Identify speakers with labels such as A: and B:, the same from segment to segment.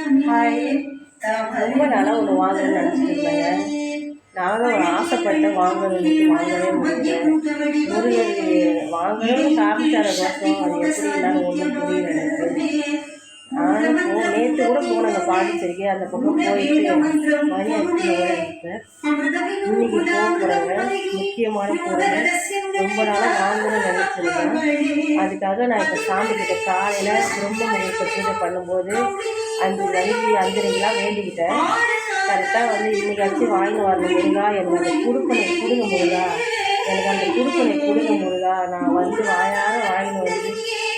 A: Hi. ரொம்ப நாளாக ஒன்று வாங்கணும்னு நினச்சிட்டு இருந்தேங்க. நானும் ஆசைப்பட்டு வாங்கவே முடியல. முருகன் வாங்கணும்னு காமிச்சார வருஷம் அது எப்படி இல்லைன்னு ஒன்றும் புரியல எனக்கு. நானும் நேற்று கூட போனேங்க பாண்டிச்சேரிக்கு. அந்த பக்கம் போயிட்டு மணி எடுத்தேன். இன்னைக்கு போகிறேங்க, முக்கியமான போகிறேன். ரொம்ப நாளாக வாங்கணும்னு நினச்சிருந்தேன். அதுக்காக நான் இப்போ சாமிக்கிட்ட காலையில் பிரம்ம முகூர்த்த பூஜை பண்ணும்போது 5:5:30 வேண்டிக்கிட்டேன். கரெக்டாக இன்றைக்காச்சும் வாங்கி வரணும் முருகா, எனக்கு அந்த குடுப்பனை கொடுங்க முருகா, எனக்கு அந்த குடுப்பனை கொடுங்க முருகா, நான் வாயார வாங்கின்னு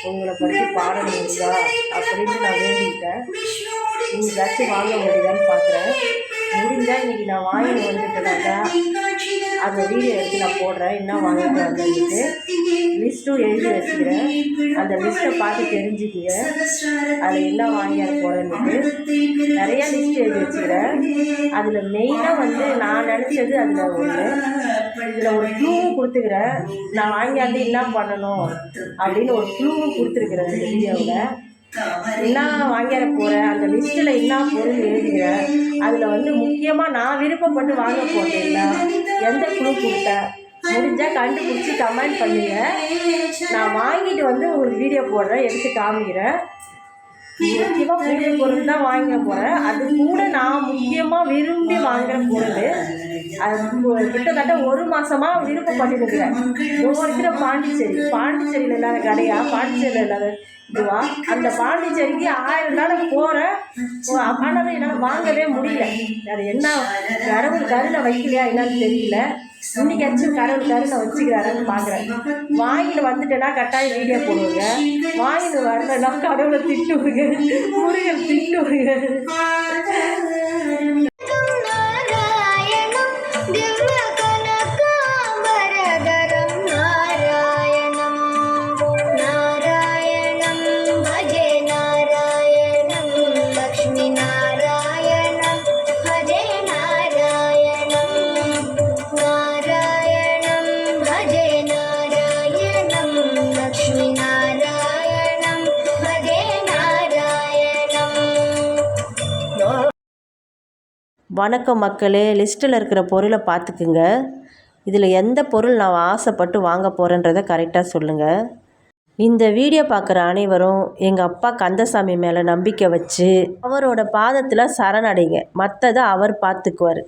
A: உங்களை பற்றி பாடணும் முருகா அப்படின்னு நான் வேண்டிக்கிட்டேன். இன்றைக்காச்சும் வாங்க முடியுதான்னு பார்க்குறேன். முடிஞ்சால் இன்றைக்கி நான் வாங்கிட்டு வந்துட்டேனாக்கா அந்த வீடியோ எடுத்து நான் போடுறேன். என்ன வாங்கிட்டு வந்துட்டு லிஸ்ட்டும் எழுதி வச்சுக்கிறேன். அந்த லிஸ்ட்டை பார்த்து தெரிஞ்சுக்கிங்க அதில் என்ன வாங்கியார போகிறேன்னுட்டு. நிறையா லிஸ்ட் எழுதி வச்சுக்கிறேன். அதில் மெயினாக நான் நினச்சது அதில் இதில் ஒரு க்ளூவும் கொடுத்துக்கிறேன். நான் வாங்கியாந்து என்ன பண்ணணும் அப்படின்னு ஒரு க்ளூவும் கொடுத்துருக்குறேன் இந்த வீடியோவில். என்ன வாங்கிட போகிறேன், அந்த லிஸ்ட்டில் என்ன பொருள் எழுதுகிறேன், அதில் முக்கியமாக நான் விருப்பப்பட்டு வாங்க போட்டேன்ல எந்த குழு கொடுத்தேன் முடிஞ்சால் கண்டுபிடிச்சி கமெண்ட் பண்ணுங்க. நான் வாங்கிட்டு உங்களுக்கு வீடியோ போடுறேன், எடுத்து காமிக்கிறேன். முக்கியமாக பூஜை பொருள் தான் வாங்க போகிறேன். அது கூட நான் முக்கியமாக விரும்பி வாங்குகிற பொருள். அது கிட்டத்தட்ட 1 மாதமாக விருப்பப்பட்டுருக்கிறேன். இருக்கிற பாண்டிச்சேரியில் இல்லாத கடையா, பாண்டிச்சேரியில் இல்லாத இதுவா, அந்த பாண்டிச்சேரிக்கு 1000 நாள் போகிறேன். ஆனாலும் என்னால் வாங்கவே முடியல. அது என்ன கடவுள் கருணை வைக்கலையா என்னன்னு தெரியல. இன்னைக்காச்சும் கடவுள் கருணை வச்சுக்கிறாருன்னு பார்க்குறேன். வாங்கிட்டு வந்துட்டேன்னா கட்டாயம் வீடியோ போடுவாங்க. வாங்கிட்டு வரலைன்னா கடவுளை திட்டுவாங்க, முருகன் திட்டுவாங்க. வணக்கம் மக்களே, லிஸ்ட்டில் இருக்கிற பொருளை பார்த்துக்குங்க. இதில் எந்த பொருள் நான் ஆசைப்பட்டு வாங்க போகிறேன்றதை கரெக்டாக சொல்லுங்கள். இந்த வீடியோ பார்க்குற அனைவரும் எங்கள் அப்பா கந்தசாமி மேலே நம்பிக்கை வச்சு அவரோட பாதத்தில் சரணடைங்க. மற்றதை அவர் பார்த்துக்குவார்.